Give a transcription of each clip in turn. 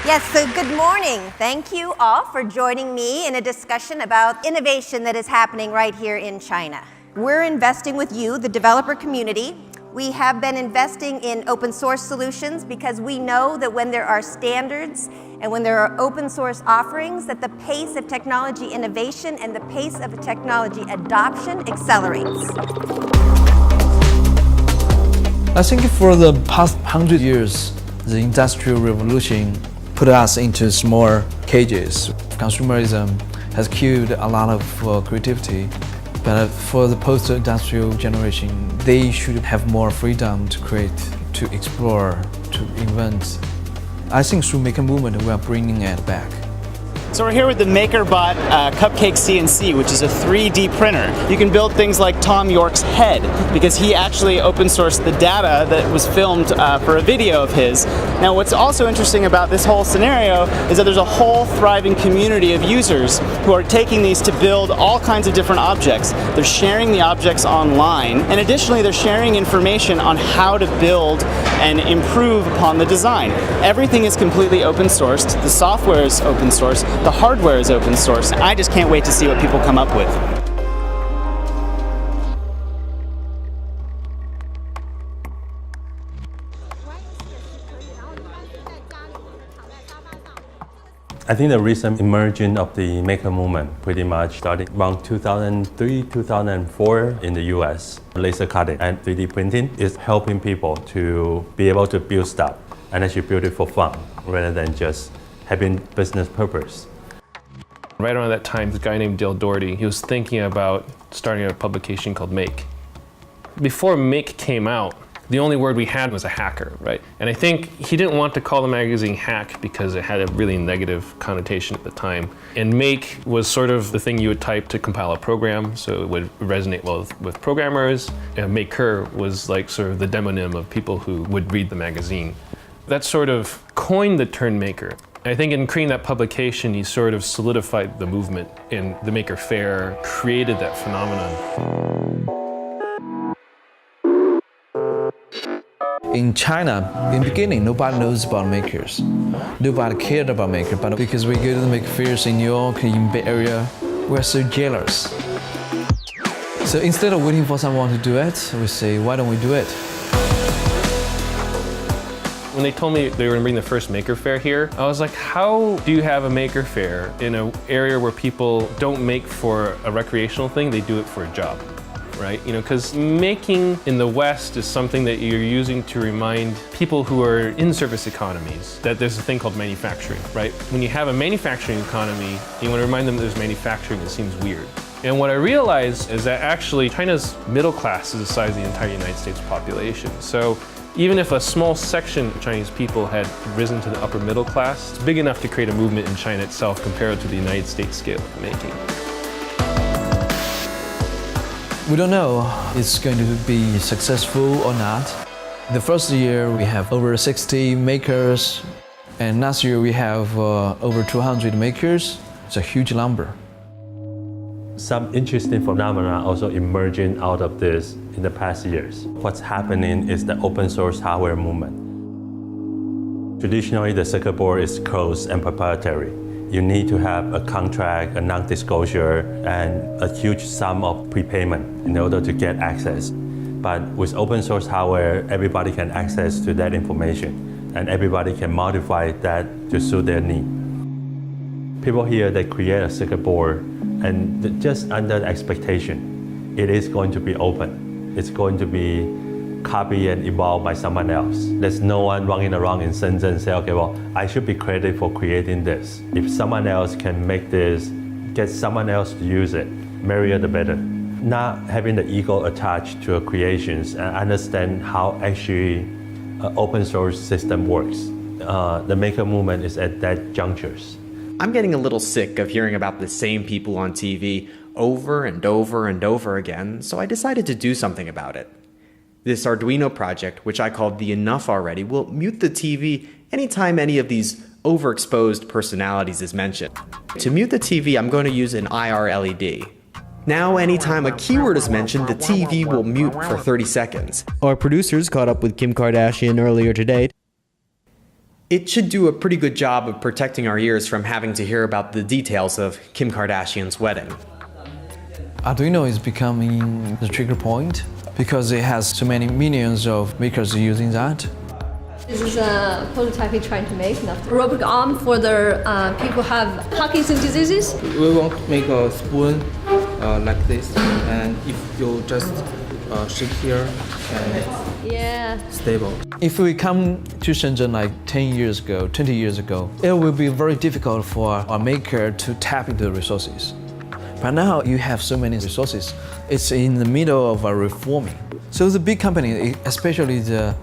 Yes, so good morning. Thank you all for joining me in a discussion about innovation that is happening right here in China. We're investing with you, the developer community. We have been investing in open source solutions because we know that when there are standards and when there are open source offerings, that the pace of technology innovation and the pace of technology adoption accelerates. I think for the past 100 years, the Industrial Revolution put us into small cages. Consumerism has killed a lot of creativity, but for the post-industrial generation, they should have more freedom to create, to explore, to invent. I think through Maker Movement, we are bringing it back. So we're here with the MakerBot Cupcake CNC, which is a 3D printer. You can build things like Tom York's head, because he actually open sourced the data that was filmed for a video of his. Now what's also interesting about this whole scenario is that there's a whole thriving community of users who are taking these to build all kinds of different objects. They're sharing the objects online, and additionally they're sharing information on how to build and improve upon the design. Everything is completely open sourced, the software is open source, the hardware is open source. I just can't wait to see what people come up with. I think the recent emergence of the maker movement pretty much started around 2003, 2004 in the US. Laser cutting and 3D printing is helping people to be able to build stuff and actually build it for fun rather than just having business purpose. Right around that time, this guy named Dale Doherty, he was thinking about starting a publication called Make. Before Make came out, the only word we had was a hacker, right? And I think he didn't want to call the magazine Hack because it had a really negative connotation at the time. And Make was sort of the thing you would type to compile a program, so it would resonate well with programmers. And Maker was like sort of the demonym of people who would read the magazine. That sort of coined the term maker. I think in creating that publication, he sort of solidified the movement, and the Maker Faire created that phenomenon. In China, in the beginning, nobody knows about makers. Nobody cared about makers, but because we go to the maker fairs in New York, in Bay Area, we're so jealous. So instead of waiting for someone to do it, we say, why don't we do it? When they told me they were going to bring the first Maker Faire here, I was like, how do you have a Maker Faire in an area where people don't make for a recreational thing, they do it for a job, right? You know, because making in the West is something that you're using to remind people who are in service economies that there's a thing called manufacturing, right? When you have a manufacturing economy, you want to remind them that there's manufacturing, it seems weird. And what I realized is that actually China's middle class is the size of the entire United States population. So even if a small section of Chinese people had risen to the upper middle class, it's big enough to create a movement in China itself compared to the United States scale of making. We don't know if it's going to be successful or not. The first year we have over 60 makers, and last year we have over 200 makers. It's a huge number. Some interesting phenomena also emerging out of this in the past years. What's happening is the open source hardware movement. Traditionally, the circuit board is closed and proprietary. You need to have a contract, a non-disclosure, and a huge sum of prepayment in order to get access. But with open source hardware, everybody can access to that information, and everybody can modify that to suit their need. People here, they create a circuit board, and just under the expectation, it is going to be open. It's going to be copied and evolved by someone else. There's no one running around in Shenzhen and say, okay, well, I should be credited for creating this. If someone else can make this, get someone else to use it, merrier the better. Not having the ego attached to creations and understand how actually an open source system works. The maker movement is at that junctures. I'm getting a little sick of hearing about the same people on TV over and over and over again, so I decided to do something about it. This Arduino project, which I called the Enough Already, will mute the TV anytime any of these overexposed personalities is mentioned. To mute the TV, I'm going to use an IR LED. Now, anytime a keyword is mentioned, the TV will mute for 30 seconds. Our producers caught up with Kim Kardashian earlier today. It should do a pretty good job of protecting our ears from having to hear about the details of Kim Kardashian's wedding. Arduino is becoming the trigger point because it has so many millions of makers using that. This is a prototype we're trying to make. Robotic arm for the people who have Parkinson's diseases. We want to make a spoon like this, and if you just shake here, and Yeah. it's stable. If we come to Shenzhen like 10 years ago, 20 years ago, it will be very difficult for a maker to tap into the resources. But now you have so many resources. It's in the middle of a reforming. So the big company, especially the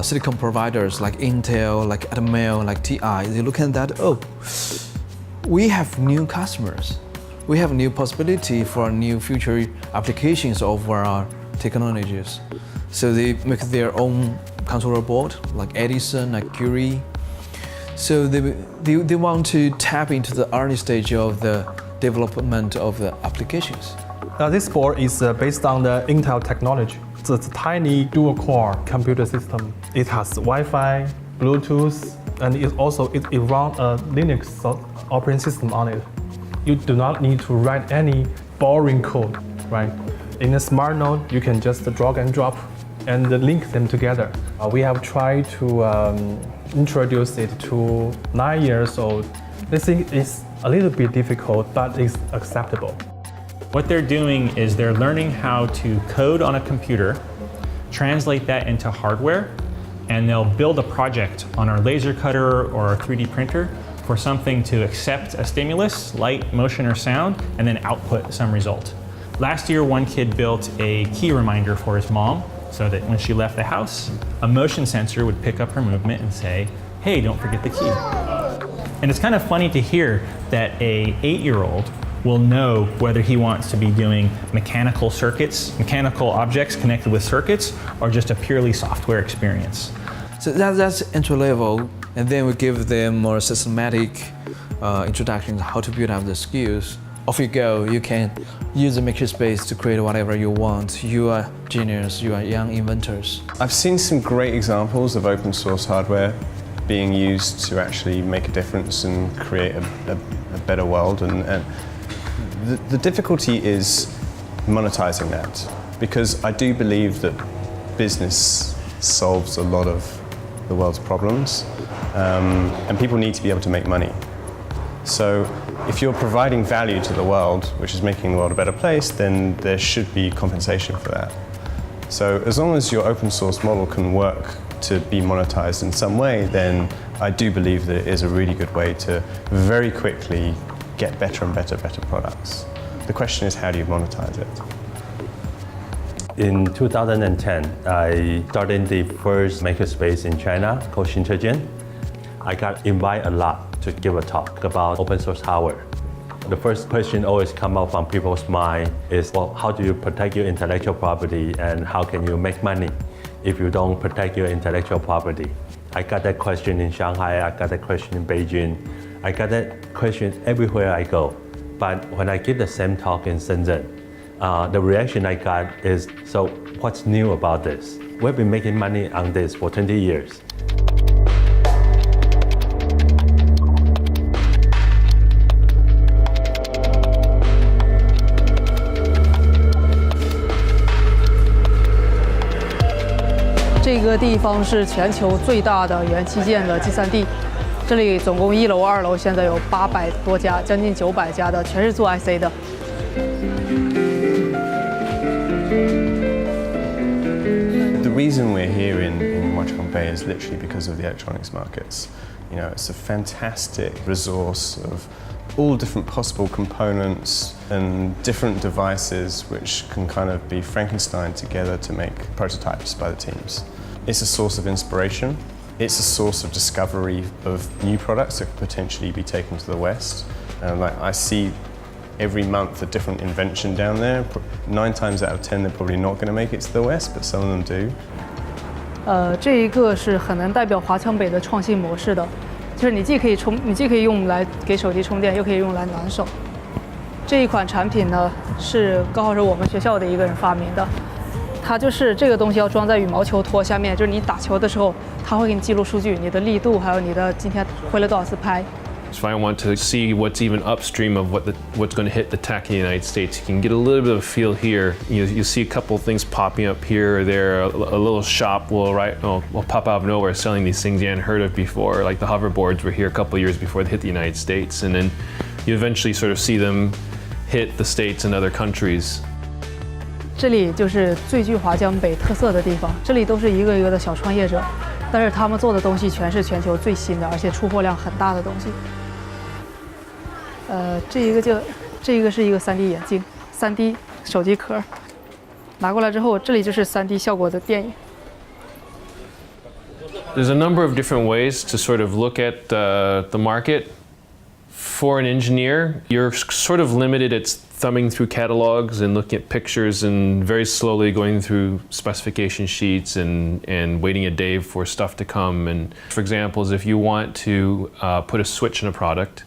silicon providers like Intel, like Atmel, like TI, they look at that, oh, we have new customers. We have new possibility for new future applications of our technologies. So they make their own controller board, like Edison, like Curie. So they want to tap into the early stage of the development of the applications. This board is based on the Intel technology. It's a tiny dual-core computer system. It has Wi-Fi, Bluetooth, and it runs a Linux operating system on it. You do not need to write any boring code, right? In a smart node, you can just drag and drop and link them together. We have tried to introduce it to 9 years old. I think it's a little bit difficult, but it's acceptable. What they're doing is they're learning how to code on a computer, translate that into hardware, and they'll build a project on our laser cutter or our 3D printer for something to accept a stimulus, light, motion, or sound, and then output some result. Last year, one kid built a key reminder for his mom so that when she left the house, a motion sensor would pick up her movement and say, hey, don't forget the key. And it's kind of funny to hear that a 8-year-old will know whether he wants to be doing mechanical circuits, mechanical objects connected with circuits, or just a purely software experience. So that's entry level, and then we give them more systematic introduction to how to build up the skills. Off you go, you can use the makerspace to create whatever you want. You are genius, you are young inventors. I've seen some great examples of open source hardware being used to actually make a difference and create a better world. And the difficulty is monetizing that, because I do believe that business solves a lot of the world's problems, and people need to be able to make money. So if you're providing value to the world, which is making the world a better place, then there should be compensation for that. So as long as your open source model can work to be monetized in some way, then I do believe that it is a really good way to very quickly get better and better products. The question is, how do you monetize it? In 2010, I started the first makerspace in China called Shenzhen. I got invited a lot to give a talk about open source hardware. The first question always come up from people's mind is, well, how do you protect your intellectual property and how can you make money if you don't protect your intellectual property? I got that question in Shanghai, I got that question in Beijing, I got that question everywhere I go. But when I give the same talk in Shenzhen, the reaction I got is, so what's new about this? We've been making money on this for 20 years.这个地方是全球最大的元器件的集散地，这里总共1楼、2楼现在有800多家，将近900家的，全是做 IC 的。The reason we're here in Huaqiang Bay is literally because of the electronics markets. You know, it's a fantastic resource of all different possible components and different devices which can kind of be Frankenstein together to make prototypes by the teams. It's a source of inspiration. It's a source of discovery of new products that could potentially be taken to the West. And like I see every month a different invention down there. 9 times out of 10 they're probably not going to make it to the West, but some of them do. 这一个是很能代表华强北的创新模式的，就是你既可以用来给手机充电，又可以用来暖手。这一款产品呢，是刚好是我们学校的一个人发明的。它就是这个东西要装在羽毛球托下面，就是你打球的时候，它会给你记录数据，你的力度，还有你的今天挥了多少次拍。If I want to see what's even upstream of what's going to hit the tack in the United States, you can get a little bit of a feel here. You see a couple of things popping up here or there. A little shop will pop out of nowhere selling these things you hadn't heard of before. Like the hoverboards were here a couple of years before they hit the United States, and then you eventually sort of see them hit the States and other countries. 这里就是最具华强北特色的地方，这里都是一个一个的小创业者，但是他们做的东西全是全球最新的，而且出货量很大的东西。这个是一个3D 眼镜，3D 手机壳，拿过来之后，这里就是 3D 效果的电影。There's a number of different ways to sort of look at the market. For an engineer, you're sort of limited at thumbing through catalogs and looking at pictures and very slowly going through specification sheets and waiting a day for stuff to come. And for example, if you want to put a switch in a product,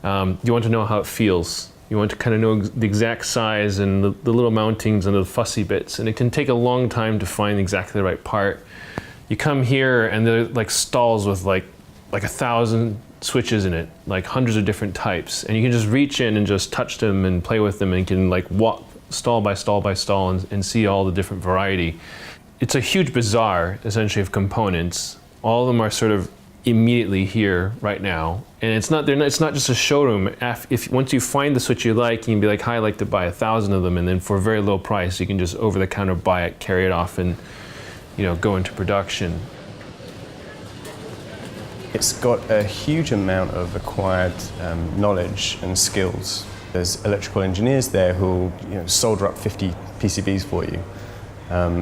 you want to know how it feels. You want to kind of know the exact size and the little mountings and the fussy bits. And it can take a long time to find exactly the right part. You come here and they're like stalls with like 1,000 switches in it, like hundreds of different types. And you can just reach in and just touch them and play with them and you can like walk stall by stall by stall and see all the different variety. It's a huge bazaar, essentially, of components. All of them are sort of immediately here right now. And it's not just a showroom. Once you find the switch you like, you can be like, hi, I'd like to buy 1,000 of them. And then for a very low price, you can just over the counter buy it, carry it off and go into production. It's got a huge amount of acquired knowledge and skills. There's electrical engineers there who will solder up 50 PCBs for you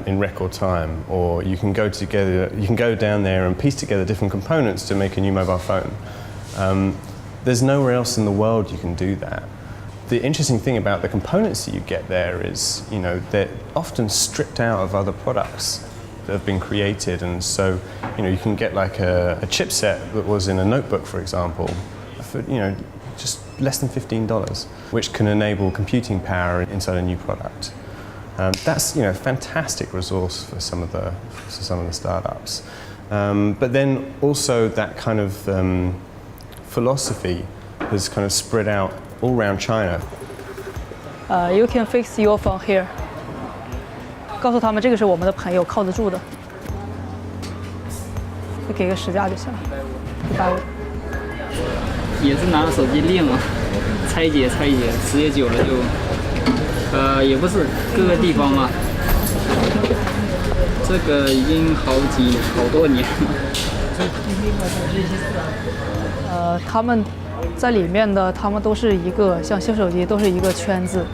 in record time, or you can go down there and piece together different components to make a new mobile phone. There's nowhere else in the world you can do that. The interesting thing about the components that you get there is, they're often stripped out of other products that have been created, and so you can get like a chipset that was in a notebook, for example, for just less than $15, which can enable computing power inside a new product. That's a fantastic resource for some of the startups. But then also that kind of philosophy has kind of spread out all around China. You can fix your phone here. 告诉他们这个是我们的朋友，靠得住的，就给个实价就行了，150。也是拿着手机练嘛，拆解，时间久了就，也不是各个地方嘛，这个已经好多年了。他们在里面的，他们都是一个像修手机都是一个圈子，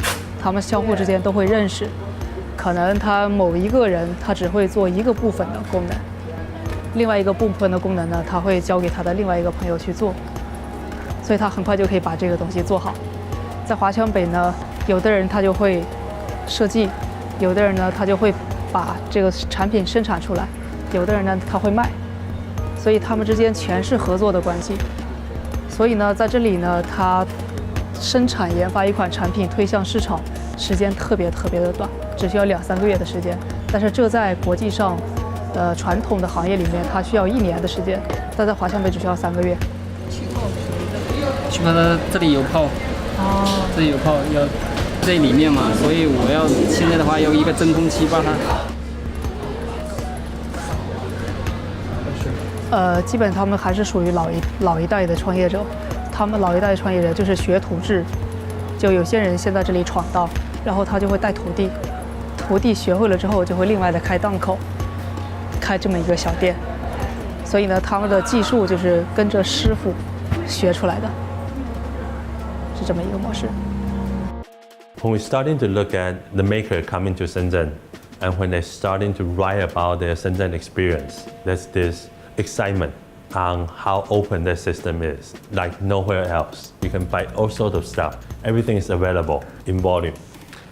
他们相互之间都会认识。可能他某一个人他只会做一个部分的功能，另外一个部分的功能呢，他会交给他的另外一个朋友去做，所以他很快就可以把这个东西做好。在华强北呢，有的人他就会设计，有的人呢他就会把这个产品生产出来，有的人呢他会卖，所以他们之间全是合作的关系。所以呢，在这里呢，他生产研发一款产品推向市场，时间特别的短，只需要2-3个月的时间。但是这在国际上，传统的行业里面，它需要1年的时间，但在华强北只需要3个月。气泡它这里有泡，这里有泡，要这里面嘛，所以我要现在的话要一个真空期把它。基本他们还是属于老一代的创业者，他们老一代的创业者就是学徒制，就有些人先在这里闯荡，然后他就会带徒弟，徒弟学会了之后就会另外的开档口，开这么一个小店，所以呢，他们的技术就是跟着师傅学出来的，是这么一个模式。When we're starting to look at the maker coming to Shenzhen, and when they're starting to write about their Shenzhen experience, there's this excitement on how open their system is, like nowhere else. You can buy all sorts of stuff. Everything is available in volume.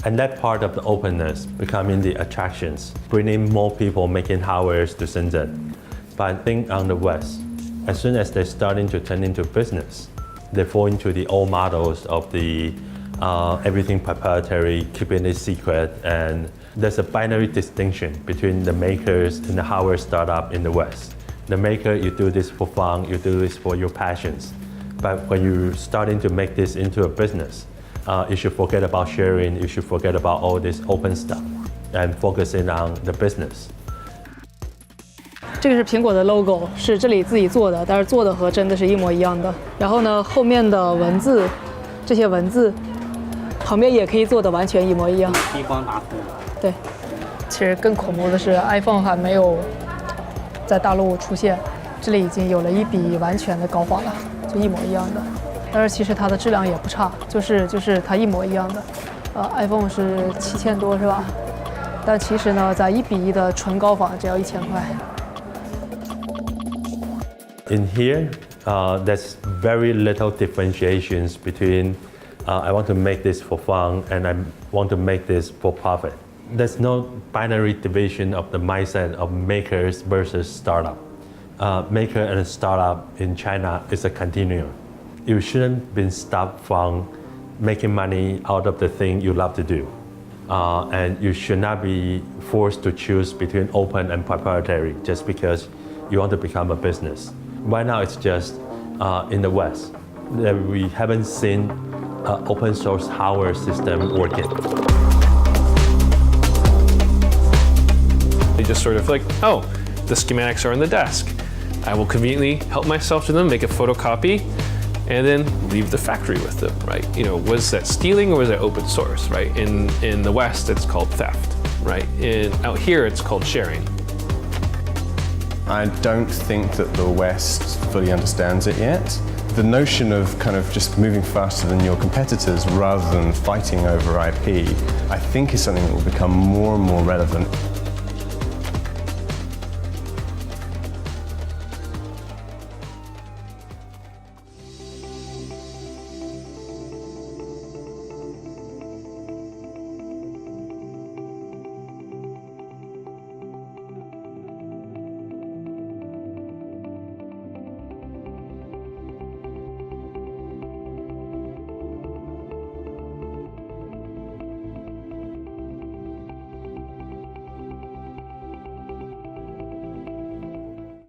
And that part of the openness becoming the attractions, bringing more people making hardware to Shenzhen. But I think on the West, as soon as they're starting to turn into business, they fall into the old models of the everything proprietary, keeping it secret, and there's a binary distinction between the makers and the hardware startup in the West. The maker, you do this for fun, you do this for your passions. But when you're starting to make this into a business, you should forget about sharing, you should forget about all this open stuff and focusing on the business. 这个是苹果的 logo， 是这里自己做的，但是做的和真的是一模一样的。然后呢，后面的文字，这些文字旁边也可以做的完全一模一样。激光打图。对，其实更恐怖的是 iPhone 还没有在大陆出现，这里已经有了一笔完全的高仿了，就一模一样的。但是其实它的质量也不差，就是它一模一样的。iPhone 是7000多是吧？但其实呢，在1:1的纯高仿只要1000块。In here, there's very little differentiations between I want to make this for fun and I want to make this for profit. There's no binary division of the mindset of makers versus startup. Maker and startup in China is a continuum. You shouldn't be stopped from making money out of the thing you love to do. And you should not be forced to choose between open and proprietary just because you want to become a business. Right now it's just in the West that we haven't seen open source hardware system working. They just sort of like, oh, the schematics are on the desk. I will conveniently help myself to them, make a photocopy, and then leave the factory with them, right? You know, was that stealing or was that open source, right? In the West, it's called theft, right? Out here, it's called sharing. I don't think that the West fully understands it yet. The notion of kind of just moving faster than your competitors rather than fighting over IP, I think is something that will become more and more relevant.